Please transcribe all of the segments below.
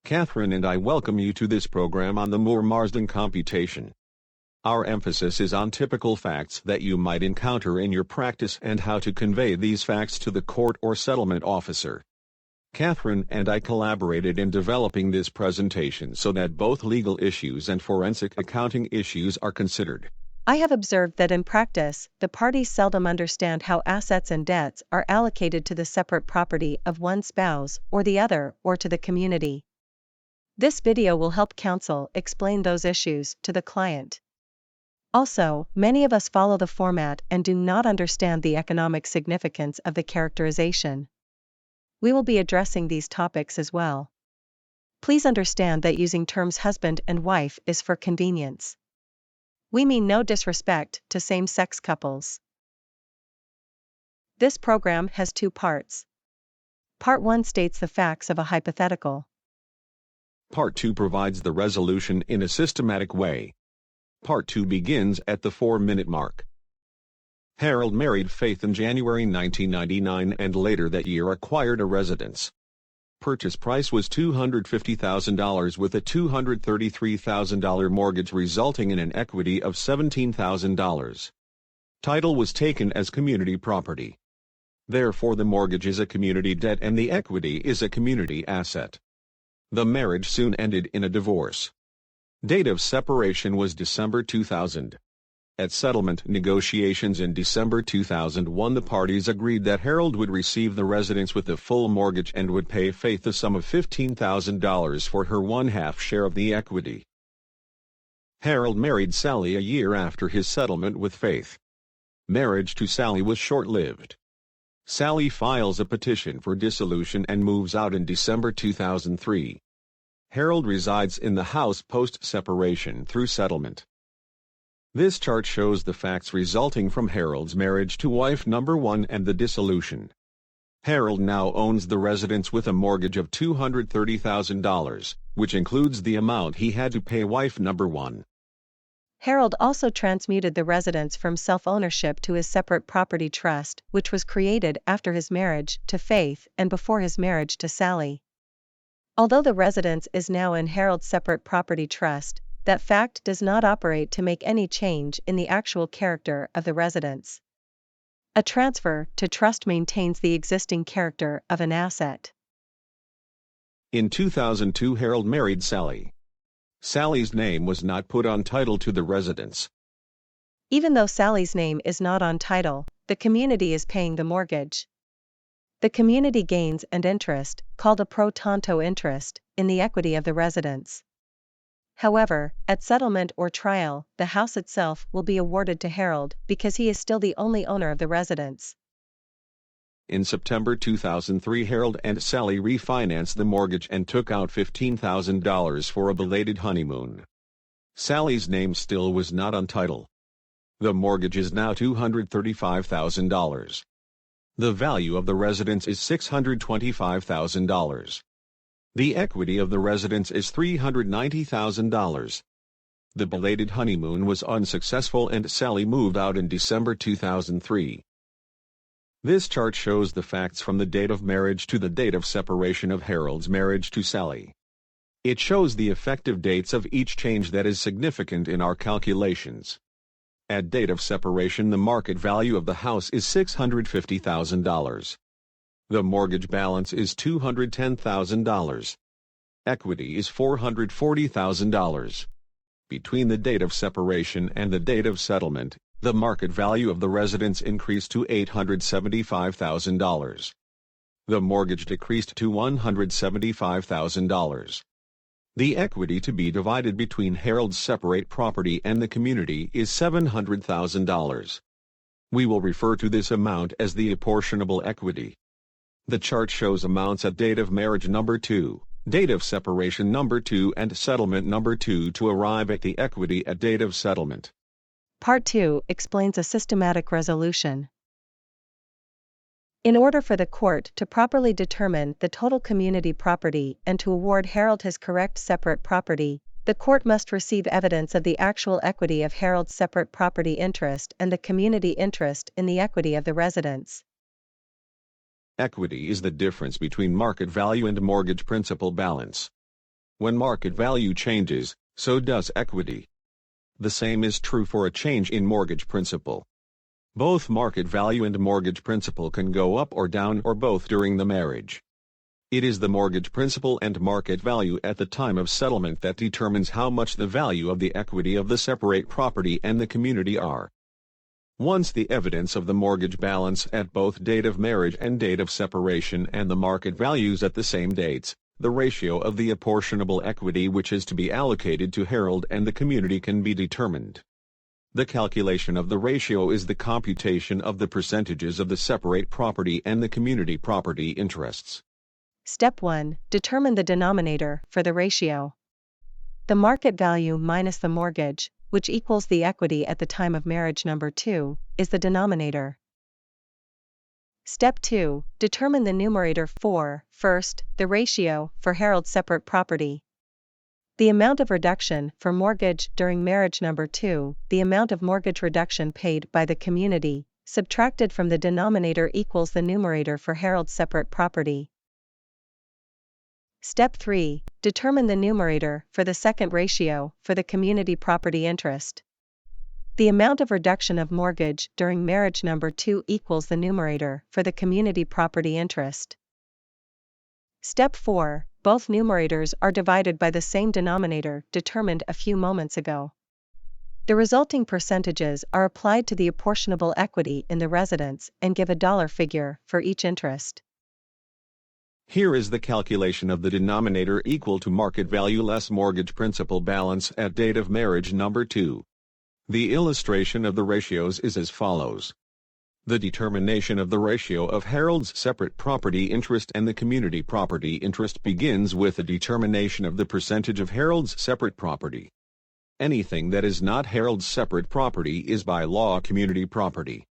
Kathryn and I welcome you to this program on the Marsden computation. Our emphasis is on typical facts that you might encounter in your practice and how to convey these facts to the court or settlement officer. Kathryn and I collaborated in developing this presentation so that both legal issues and forensic accounting issues are considered. I have observed that in practice, the parties seldom understand how assets and debts are allocated to the separate property of one spouse or the other or to the community. This video will help counsel explain those issues to the client. Also, many of us follow the format and do not understand the economic significance of the characterization. We will be addressing these topics as well. Please understand that using terms husband and wife is for convenience. We mean no disrespect to same-sex couples. This program has two parts. Part 1 states the facts of a hypothetical. Part 2 provides the resolution in a systematic way. Part 2 begins at the 4-minute mark. Harold married Faith in January 1999 and later that year acquired a residence. Purchase price was $250,000 with a $233,000 mortgage resulting in an equity of $17,000. Title was taken as community property. Therefore the mortgage is a community debt and the equity is a community asset. The marriage soon ended in a divorce. Date of separation was December 2000. At settlement negotiations in December 2001, the parties agreed that Harold would receive the residence with a full mortgage and would pay Faith the sum of $15,000 for her one-half share of the equity. Harold married Sally a year after his settlement with Faith. Marriage to Sally was short-lived. Sally files a petition for dissolution and moves out in December 2003. Harold resides in the house post-separation through settlement. This chart shows the facts resulting from Harold's marriage to wife number 1 and the dissolution. Harold now owns the residence with a mortgage of $230,000, which includes the amount he had to pay wife number 1. Harold also transmuted the residence from self-ownership to his separate property trust, which was created after his marriage to Faith and before his marriage to Sally. Although the residence is now in Harold's separate property trust, that fact does not operate to make any change in the actual character of the residence. A transfer to trust maintains the existing character of an asset. In 2002, Harold married Sally. Sally's name was not put on title to the residence. Even though Sally's name is not on title, the community is paying the mortgage. The community gains an interest, called a pro tanto interest, in the equity of the residence. However, at settlement or trial, the house itself will be awarded to Harold because he is still the only owner of the residence. In September 2003, Harold and Sally refinanced the mortgage and took out $15,000 for a belated honeymoon. Sally's name still was not on title. The mortgage is now $235,000. The value of the residence is $625,000. The equity of the residence is $390,000. The belated honeymoon was unsuccessful and Sally moved out in December 2003. This chart shows the facts from the date of marriage to the date of separation of Harold's marriage to Sally. It shows the effective dates of each change that is significant in our calculations. At date of separation, the market value of the house is $650,000. The mortgage balance is $210,000. Equity is $440,000. Between the date of separation and the date of settlement, the market value of the residence increased to $875,000. The mortgage decreased to $175,000. The equity to be divided between Harold's separate property and the community is $700,000. We will refer to this amount as the apportionable equity. The chart shows amounts at date of marriage number 2, date of separation number 2 and settlement number 2 to arrive at the equity at date of settlement. Part 2 explains a systematic resolution. In order for the court to properly determine the total community property and to award Harold his correct separate property, the court must receive evidence of the actual equity of Harold's separate property interest and the community interest in the equity of the residence. Equity is the difference between market value and mortgage principal balance. When market value changes, so does equity. The same is true for a change in mortgage principal. Both market value and mortgage principal can go up or down or both during the marriage. It is the mortgage principal and market value at the time of settlement that determines how much the value of the equity of the separate property and the community are. Once the evidence of the mortgage balance at both date of marriage and date of separation and the market values at the same dates, the ratio of the apportionable equity which is to be allocated to Harold and the community can be determined. The calculation of the ratio is the computation of the percentages of the separate property and the community property interests. Step 1. Determine the denominator for the ratio. The market value minus the mortgage, which equals the equity at the time of marriage number 2, is the denominator. Step 2. Determine the numerator for, first, the ratio for Harold's separate property. The amount of reduction for mortgage during marriage number 2, the amount of mortgage reduction paid by the community, subtracted from the denominator equals the numerator for Harold's separate property. Step 3. Determine the numerator for the second ratio for the community property interest. The amount of reduction of mortgage during marriage number 2 equals the numerator for the community property interest. Step 4. Both numerators are divided by the same denominator determined a few moments ago. The resulting percentages are applied to the apportionable equity in the residence and give a dollar figure for each interest. Here is the calculation of the denominator equal to market value less mortgage principal balance at date of marriage number 2. The illustration of the ratios is as follows. The determination of the ratio of Harold's separate property interest and the community property interest begins with the determination of the percentage of Harold's separate property. Anything that is not Harold's separate property is by law community property.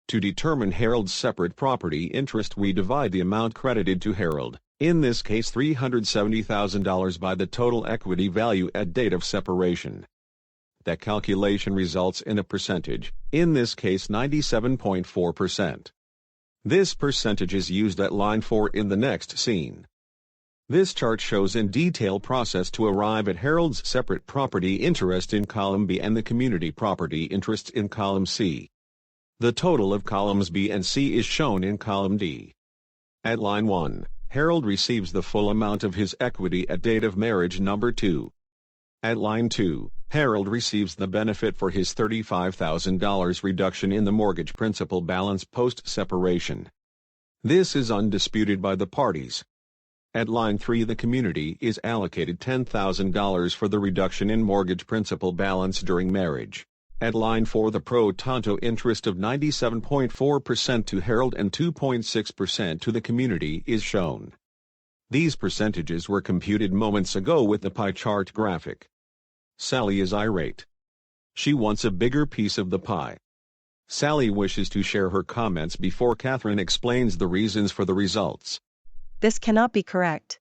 To determine Harold's separate property interest, we divide the amount credited to Harold, in this case $370,000, by the total equity value at date of separation. That calculation results in a percentage, in this case 97.4%. This percentage is used at line 4 in the next scene. This chart shows in detail process to arrive at Harold's separate property interest in column B and the community property interest in column C. The total of columns B and C is shown in column D. At line 1, Harold receives the full amount of his equity at date of marriage number 2. At line 2, Harold receives the benefit for his $35,000 reduction in the mortgage principal balance post-separation. This is undisputed by the parties. At line 3, the community is allocated $10,000 for the reduction in mortgage principal balance during marriage. At line 4, the pro tanto interest of 97.4% to Harold and 2.6% to the community is shown. These percentages were computed moments ago with the pie chart graphic. Sally is irate. She wants a bigger piece of the pie. Sally wishes to share her comments before Kathryn explains the reasons for the results. This cannot be correct.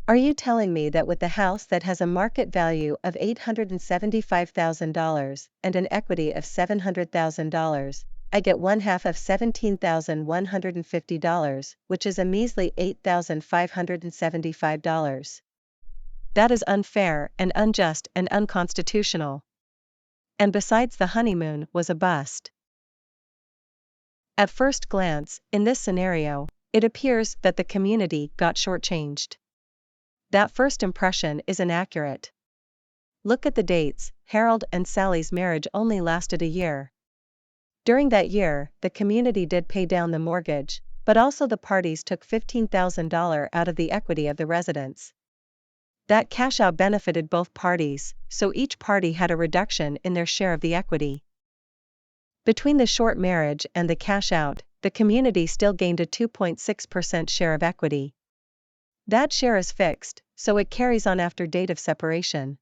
Are you telling me that with the house that has a market value of $875,000 and an equity of $700,000, I get one half of $17,150, which is a measly $8,575? That is unfair and unjust and unconstitutional. And besides, the honeymoon was a bust. At first glance, in this scenario, it appears that the community got shortchanged. That first impression is inaccurate. Look at the dates. Harold and Sally's marriage only lasted a year. During that year, the community did pay down the mortgage, but also the parties took $15,000 out of the equity of the residence. That cash out benefited both parties, so each party had a reduction in their share of the equity. Between the short marriage and the cash out, the community still gained a 2.6% share of equity. That share is fixed, so it carries on after date of separation.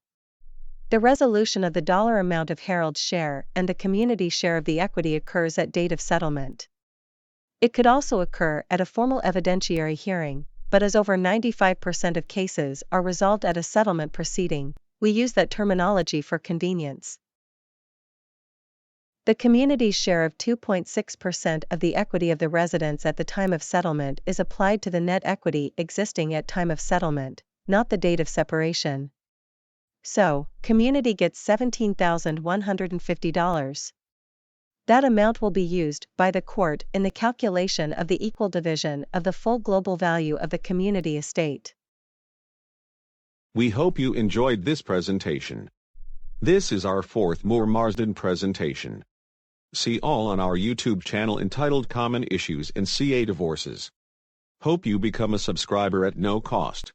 The resolution of the dollar amount of Harold's share and the community share of the equity occurs at date of settlement. It could also occur at a formal evidentiary hearing, but as over 95% of cases are resolved at a settlement proceeding, we use that terminology for convenience. The community's share of 2.6% of the equity of the residence at the time of settlement is applied to the net equity existing at time of settlement, not the date of separation. So, community gets $17,150. That amount will be used by the court in the calculation of the equal division of the full global value of the community estate. We hope you enjoyed this presentation. This is our fourth Marsden presentation. See all on our YouTube channel entitled Common Issues in CA Divorces. Hope you become a subscriber at no cost.